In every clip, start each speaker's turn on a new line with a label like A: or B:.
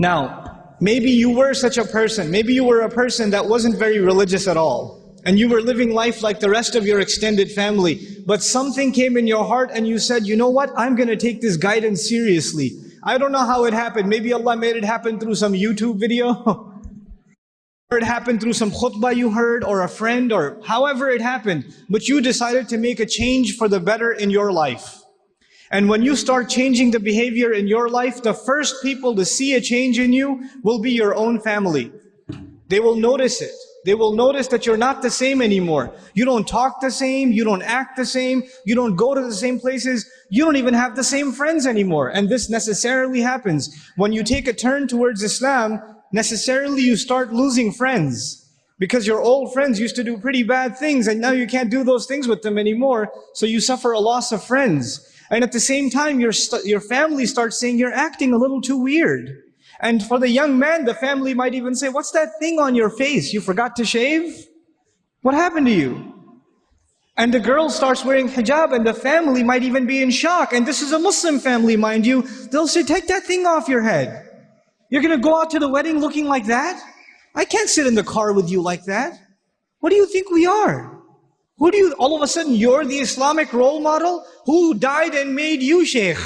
A: Now, maybe you were such a person. Maybe you were a person that wasn't very religious at all. And you were living life like the rest of your extended family. But something came in your heart and you said, you know what? I'm going to take this guidance seriously. I don't know how it happened. Maybe Allah made it happen through some YouTube video. Or it happened through some khutbah you heard, or a friend, or however it happened. But you decided to make a change for the better in your life. And when you start changing the behavior in your life, the first people to see a change in you will be your own family. They will notice it. They will notice that you're not the same anymore. You don't talk the same, you don't act the same, you don't go to the same places, you don't even have the same friends anymore. And this necessarily happens. When you take a turn towards Islam, necessarily you start losing friends. Because your old friends used to do pretty bad things and now you can't do those things with them anymore. So you suffer a loss of friends. And at the same time, your family starts saying, you're acting a little too weird. And for the young man, the family might even say, what's that thing on your face? You forgot to shave? What happened to you? And the girl starts wearing hijab and the family might even be in shock. And this is a Muslim family, mind you. They'll say, take that thing off your head. You're going to go out to the wedding looking like that? I can't sit in the car with you like that. What do you think we are? Who do you, all of a sudden, you're the Islamic role model? Who died and made you sheikh?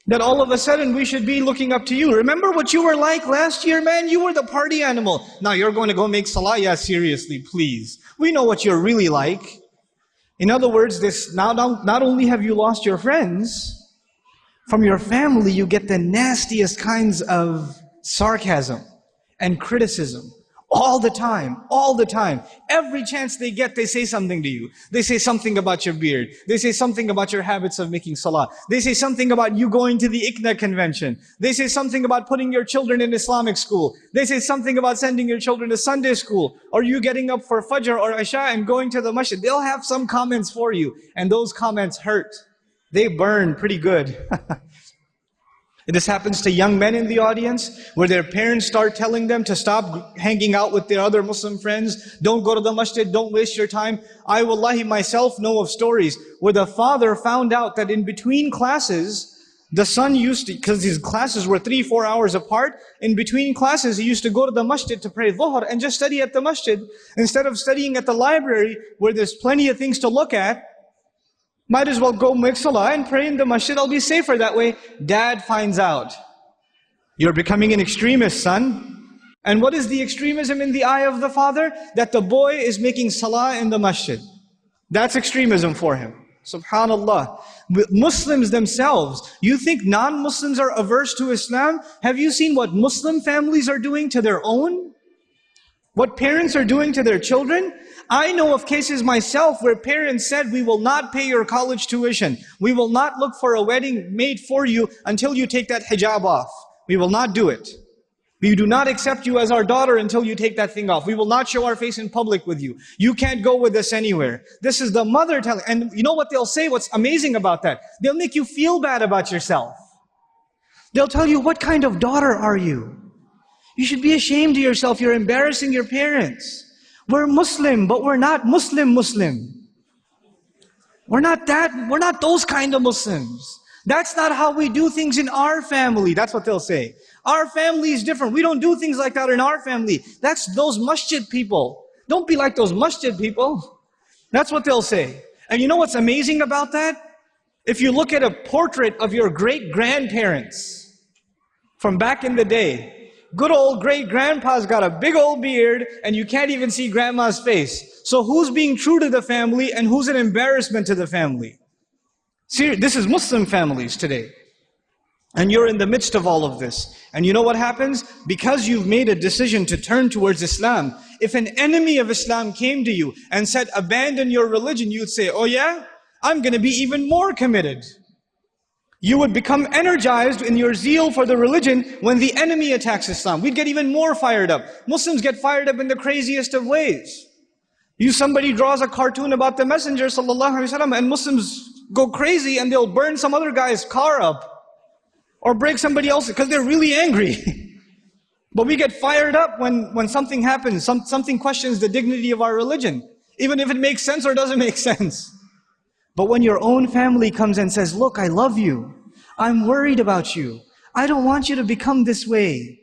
A: That all of a sudden we should be looking up to you. Remember what you were like last year, man? You were the party animal. Now you're going to go make salah? Yeah, seriously, please. We know what you're really like. In other words, not only have you lost your friends, from your family you get the nastiest kinds of sarcasm and criticism. All the time, all the time. Every chance they get, they say something to you. They say something about your beard. They say something about your habits of making salah. They say something about you going to the ICNA convention. They say something about putting your children in Islamic school. They say something about sending your children to Sunday school. Or you getting up for Fajr or Isha and going to the masjid. They'll have some comments for you. And those comments hurt. They burn pretty good. This happens to young men in the audience, where their parents start telling them to stop hanging out with their other Muslim friends, don't go to the masjid, don't waste your time. I wallahi myself know of stories where the father found out that in between classes, the son used to, because his classes were 3-4 hours apart, in between classes he used to go to the masjid to pray dhuhr and just study at the masjid. Instead of studying at the library, where there's plenty of things to look at, might as well go make salah and pray in the masjid, I'll be safer that way. Dad finds out. You're becoming an extremist, son. And what is the extremism in the eye of the father? That the boy is making salah in the masjid. That's extremism for him. Subhanallah. Muslims themselves, you think non-Muslims are averse to Islam? Have you seen what Muslim families are doing to their own? What parents are doing to their children? I know of cases myself where parents said, we will not pay your college tuition. We will not look for a wedding made for you until you take that hijab off. We will not do it. We do not accept you as our daughter until you take that thing off. We will not show our face in public with you. You can't go with us anywhere. This is the mother telling. And you know what they'll say? What's amazing about that? They'll make you feel bad about yourself. They'll tell you, what kind of daughter are you? You should be ashamed of yourself. You're embarrassing your parents. We're Muslim, but we're not Muslim. We're not those kind of Muslims. That's not how we do things in our family. That's what they'll say. Our family is different. We don't do things like that in our family. That's those masjid people. Don't be like those masjid people. That's what they'll say. And you know what's amazing about that? If you look at a portrait of your great-grandparents from back in the day, good old great-grandpa's got a big old beard and you can't even see grandma's face. So who's being true to the family and who's an embarrassment to the family? See, this is Muslim families today. And you're in the midst of all of this. And you know what happens? Because you've made a decision to turn towards Islam, if an enemy of Islam came to you and said, abandon your religion, you'd say, oh yeah? I'm going to be even more committed. You would become energized in your zeal for the religion when the enemy attacks Islam. We'd get even more fired up. Muslims get fired up in the craziest of ways. Somebody draws a cartoon about the Messenger ﷺ and Muslims go crazy and they'll burn some other guy's car up or break somebody else's because they're really angry. But we get fired up when something happens, something questions the dignity of our religion, even if it makes sense or doesn't make sense. But when your own family comes and says, look, I love you, I'm worried about you, I don't want you to become this way.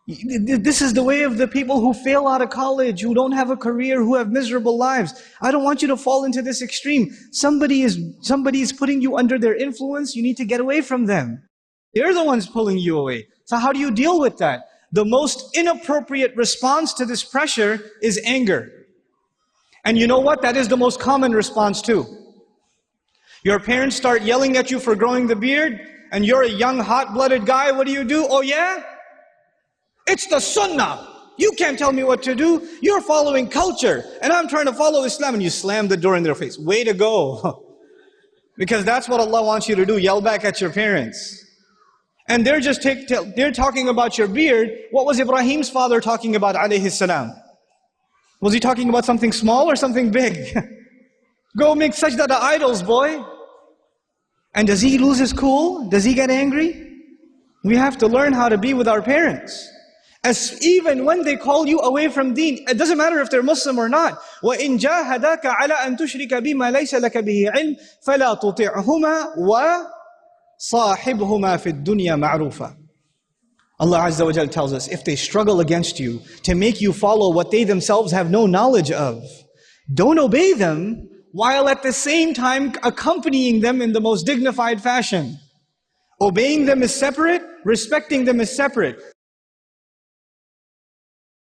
A: This is the way of the people who fail out of college, who don't have a career, who have miserable lives. I don't want you to fall into this extreme. Somebody is putting you under their influence. You need to get away from them. They're the ones pulling you away. So how do you deal with that? The most inappropriate response to this pressure is anger. And you know what? That is the most common response too. Your parents start yelling at you for growing the beard, and you're a young, hot-blooded guy. What do? Oh yeah? It's the sunnah. You can't tell me what to do. You're following culture, and I'm trying to follow Islam, and you slam the door in their face. Way to go. Because that's what Allah wants you to do, yell back at your parents. And they're talking about your beard. What was Ibrahim's father talking about, alayhi salam? Was he talking about something small or something big? Go make sajda to idols, boy. And does he lose his cool? Does he get angry? We have to learn how to be with our parents. As even when they call you away from deen, it doesn't matter if they're Muslim or not. وَإِن جَاهَدَاكَ عَلَىٰ أَن تُشْرِكَ بِمَا لَيْسَ لَكَ بِهِ عِلْمٍ فَلَا تُطِعْهُمَا وَصَاحِبْهُمَا فِي الدُّنْيَا مَعْرُوفًا. Allah Azza wa Jal tells us, if they struggle against you to make you follow what they themselves have no knowledge of, don't obey them, while at the same time accompanying them in the most dignified fashion. Obeying them is separate, respecting them is separate.